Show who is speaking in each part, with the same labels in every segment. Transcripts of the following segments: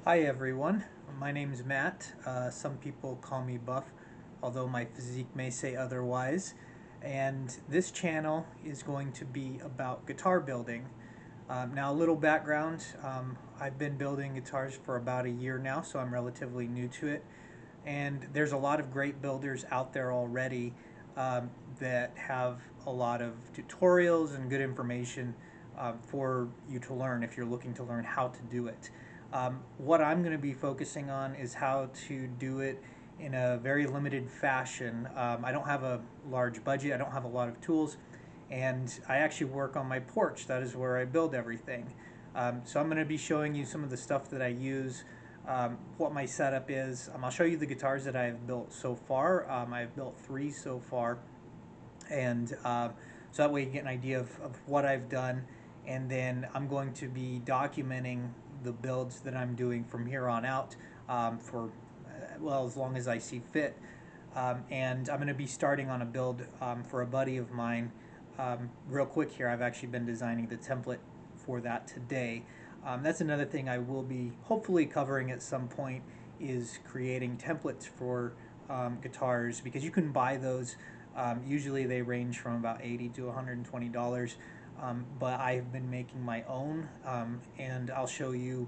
Speaker 1: Hi everyone, my name is Matt. Some people call me Buff, although my physique may say otherwise. And this channel is going to be about guitar building. Now, a little background, I've been building guitars for about a year now, so I'm relatively new to it. And there's a lot of great builders out there already that have a lot of tutorials and good information for you to learn if you're looking to learn how to do it. What I'm going to be focusing on is how to do it in a very limited fashion. I don't have a large budget, I don't have a lot of tools, and I actually work on my porch. That is where I build everything. So I'm going to be showing you some of the stuff that I use, what my setup is. I'll show you the guitars that I have built so far. I've built 3 so far, and so that way you get an idea of what I've done, and then I'm going to be documenting the builds that I'm doing from here on out for well, as long as I see fit. And I'm going to be starting on a build for a buddy of mine. Real quick here, I've actually been designing the template for that today. That's another thing I will be hopefully covering at some point, is creating templates for guitars, because you can buy those. Usually they range from about $80 to $120, but I've been making my own, and I'll show you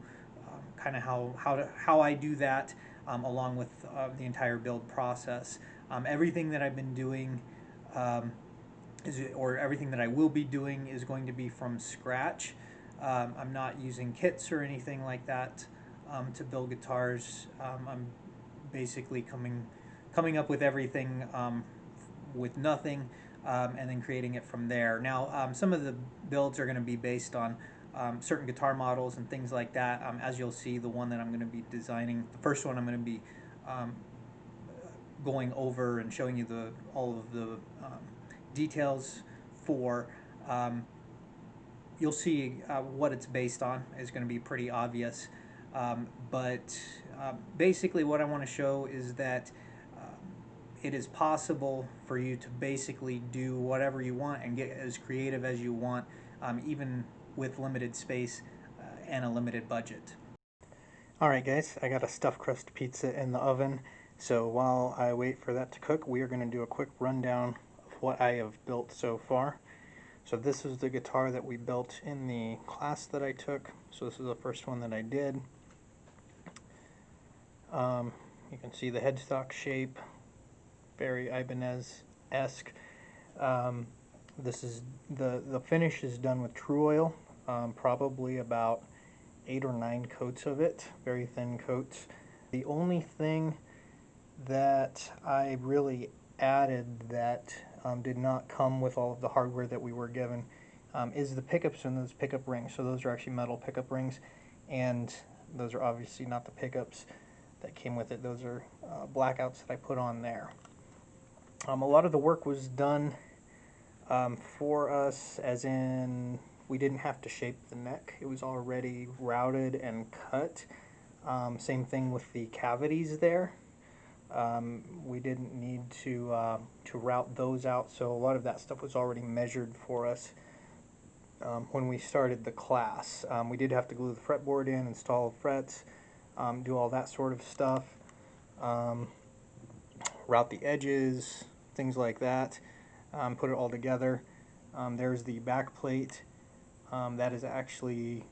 Speaker 1: kind of how I do that, along with the entire build process. Everything that I've been doing or everything that I will be doing is going to be from scratch. I'm not using kits or anything like that to build guitars. I'm basically coming up with everything with nothing, and then creating it from there. Now, some of the builds are going to be based on certain guitar models and things like that. As you'll see, the one that I'm going to be designing, the first one I'm going to be going over and showing you all of the details for. You'll see what it's based on is going to be pretty obvious. But basically what I want to show is that it is possible for you to basically do whatever you want and get as creative as you want, even with limited space and a limited budget. Alright guys, I got a stuffed crust pizza in the oven, so while I wait for that to cook, we are going to do a quick rundown of what I have built so far. So this is the guitar that we built in the class that I took, so this is the first one that I did. You can see the headstock shape, very Ibanez-esque. This is the finish is done with True Oil, probably about 8 or 9 coats of it, very thin coats. The only thing that I really added that did not come with all of the hardware that we were given is the pickups and those pickup rings. So those are actually metal pickup rings, and those are obviously not the pickups that came with it. Those are blackouts that I put on there. A lot of the work was done for us, as in we didn't have to shape the neck. It was already routed and cut. Same thing with the cavities there. We didn't need to route those out, so a lot of that stuff was already measured for us when we started the class. We did have to glue the fretboard in, install frets, do all that sort of stuff, route the edges, things like that, put it all together. There's the back plate. That is actually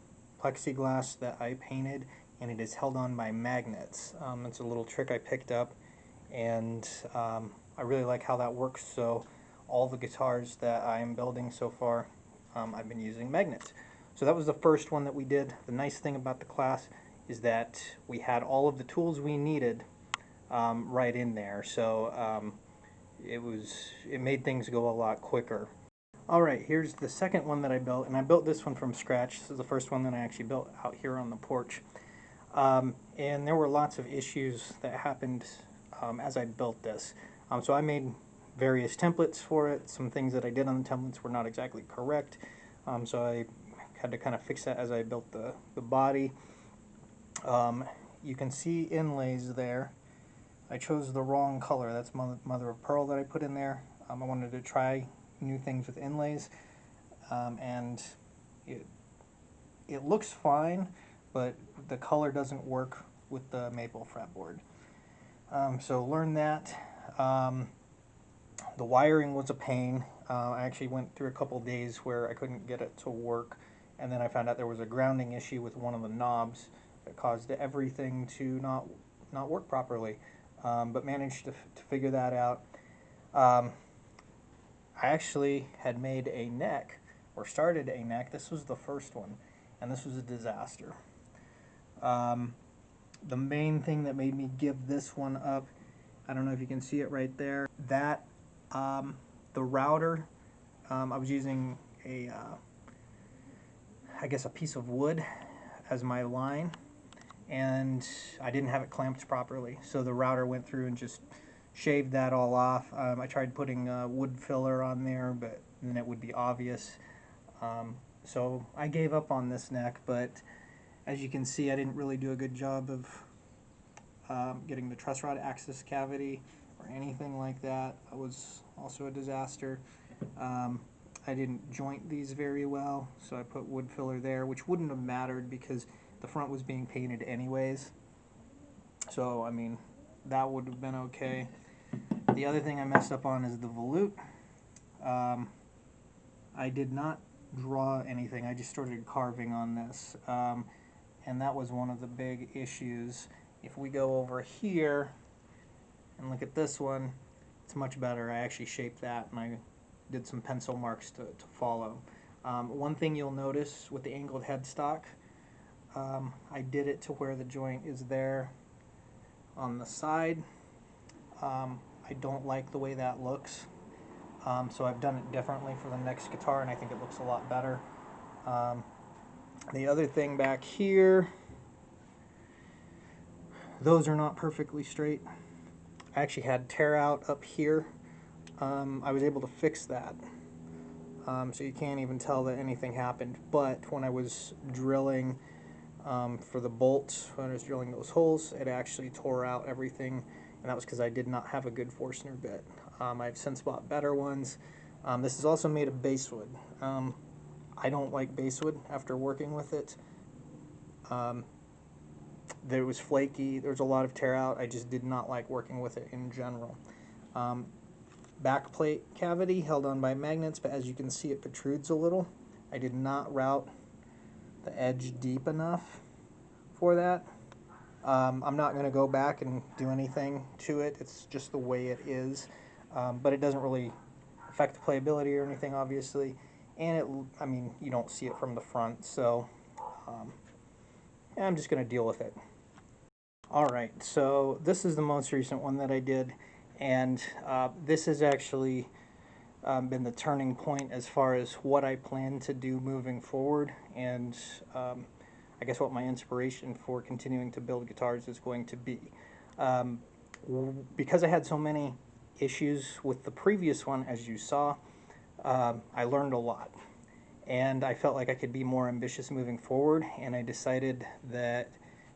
Speaker 1: plexiglass that I painted, and it is held on by magnets. It's a little trick I picked up, and I really like how that works. So all the guitars that I'm building so far, I've been using magnets. So that was the first one that we did. The nice thing about the class is that we had all of the tools we needed right in there. So it made things go a lot quicker. Alright, here's the second one that I built, and I built this one from scratch. This is the first one that I actually built out here on the porch. And there were lots of issues that happened as I built this. So I made various templates for it. Some things that I did on the templates were not exactly correct, so I had to kind of fix that as I built the body. You can see inlays there. I chose the wrong color. That's mother of pearl that I put in there. I wanted to try new things with inlays, and it looks fine, but the color doesn't work with the maple fretboard. So learn that. The wiring was a pain. I actually went through a couple days where I couldn't get it to work, and then I found out there was a grounding issue with one of the knobs that caused everything to not work properly, but managed to figure that out. I actually had made a neck, or started a neck. This was the first one, and this was a disaster. The main thing that made me give this one up, I don't know if you can see it right there, that the router, I was using I guess a piece of wood as my line, and I didn't have it clamped properly, so the router went through and just shaved that all off. I tried putting wood filler on there, but then it would be obvious. So I gave up on this neck, but as you can see, I didn't really do a good job of getting the truss rod access cavity or anything like that. That was also a disaster. I didn't joint these very well, so I put wood filler there, which wouldn't have mattered because the front was being painted anyways. So, I mean, that would have been okay. The other thing I messed up on is the volute. I did not draw anything. I just started carving on this. And that was one of the big issues. If we go over here and look at this one, it's much better. I actually shaped that and I did some pencil marks to follow. One thing you'll notice with the angled headstock, I did it to where the joint is there on the side. I don't like the way that looks, so I've done it differently for the next guitar, and I think it looks a lot better. The other thing back here, those are not perfectly straight. I actually had tear out up here. I was able to fix that, so you can't even tell that anything happened. But when I was drilling for the bolts, when I was drilling those holes, it actually tore out everything, and that was because I did not have a good Forstner bit. I've since bought better ones. This is also made of basswood. I don't like basswood after working with it. There was flaky, there was a lot of tear out. I just did not like working with it in general. Back plate cavity held on by magnets, but as you can see it protrudes a little. I did not route the edge deep enough for that. I'm not going to go back and do anything to it. It's just the way it is, but it doesn't really affect the playability or anything, obviously. And it, I mean, you don't see it from the front, so I'm just going to deal with it. Alright, so this is the most recent one that I did, and this has actually been the turning point as far as what I plan to do moving forward, and I guess what my inspiration for continuing to build guitars is going to be. Because I had so many issues with the previous one, as you saw, I learned a lot. And I felt like I could be more ambitious moving forward, and I decided that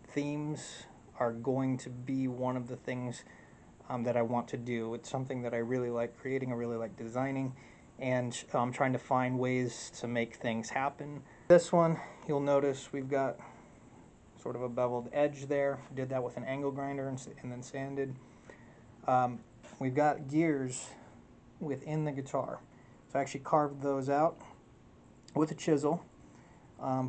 Speaker 1: themes are going to be one of the things that I want to do. It's something that I really like creating, I really like designing, and I'm trying to find ways to make things happen. This one, you'll notice we've got sort of a beveled edge there. Did that with an angle grinder and then sanded. We've got gears within the guitar. So I actually carved those out with a chisel,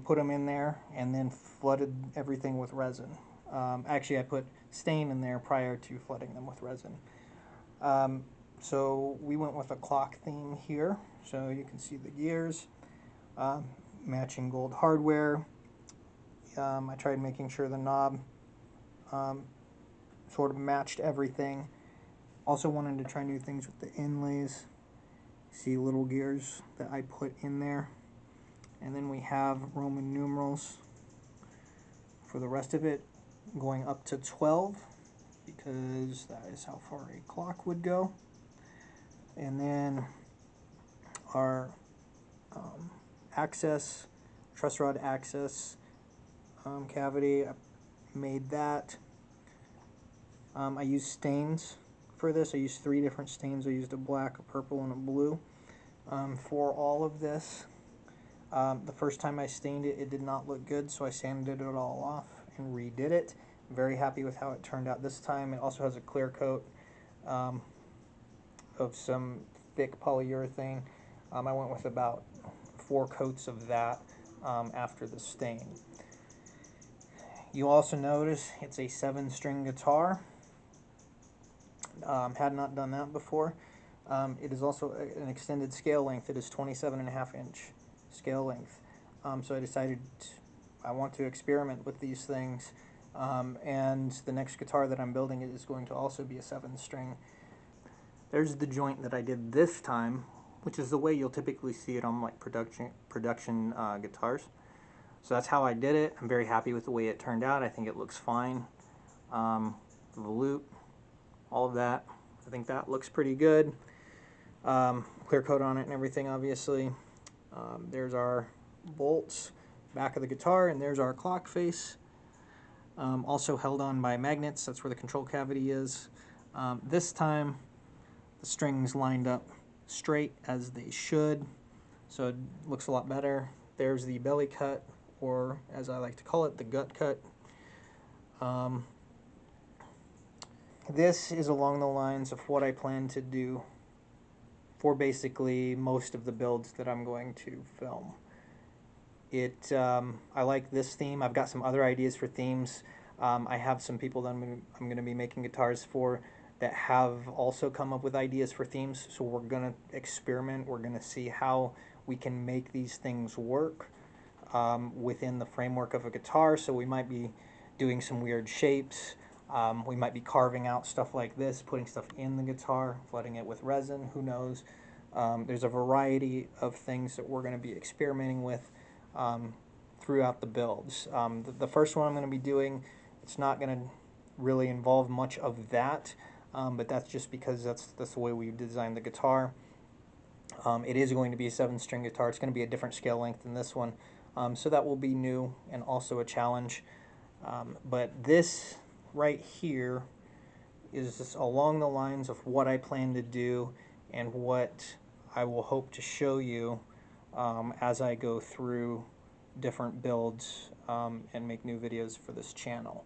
Speaker 1: put them in there, and then flooded everything with resin. Actually, I put stain in there prior to flooding them with resin. So we went with a clock theme here. So you can see the gears, matching gold hardware. I tried making sure the knob sort of matched everything. Also wanted to try new things with the inlays. See little gears that I put in there. And then we have Roman numerals for the rest of it, going up to 12, because that is how far a clock would go. And then our access, truss rod access cavity, I made that. I used stains for this. I used 3 different stains. I used a black, a purple, and a blue for all of this. The first time I stained it, it did not look good, so I sanded it all off and redid it. I'm very happy with how it turned out this time. It also has a clear coat um, of some thick polyurethane. I went with about 4 coats of that after the stain. You also notice it's a 7-string guitar. Had not done that before. It is also an extended scale length. It is 27.5-inch scale length. So I decided I want to experiment with these things. And the next guitar that I'm building is going to also be a 7-string. There's the joint that I did this time, which is the way you'll typically see it on like production guitars. So that's how I did it. I'm very happy with the way it turned out. I think it looks fine. The loop, all of that. I think that looks pretty good. Clear coat on it and everything, obviously. There's our bolts, back of the guitar, and there's our clock face. Also held on by magnets. That's where the control cavity is. This time, the strings lined up straight as they should, so it looks a lot better. There's the belly cut, or as I like to call it, the gut cut. This is along the lines of what I plan to do for basically most of the builds that I'm going to film. I like this theme. I've got some other ideas for themes. I have some people that I'm going to be making guitars for that have also come up with ideas for themes, so we're going to experiment. We're going to see how we can make these things work within the framework of a guitar. So we might be doing some weird shapes. We might be carving out stuff like this, putting stuff in the guitar, flooding it with resin, who knows. There's a variety of things that we're going to be experimenting with throughout the builds. The first one I'm going to be doing, it's not going to really involve much of that, but that's just because that's the way we've designed the guitar. It is going to be a 7-string guitar. It's going to be a different scale length than this one, so that will be new and also a challenge. But this right here is just along the lines of what I plan to do and what I will hope to show you as I go through different builds and make new videos for this channel.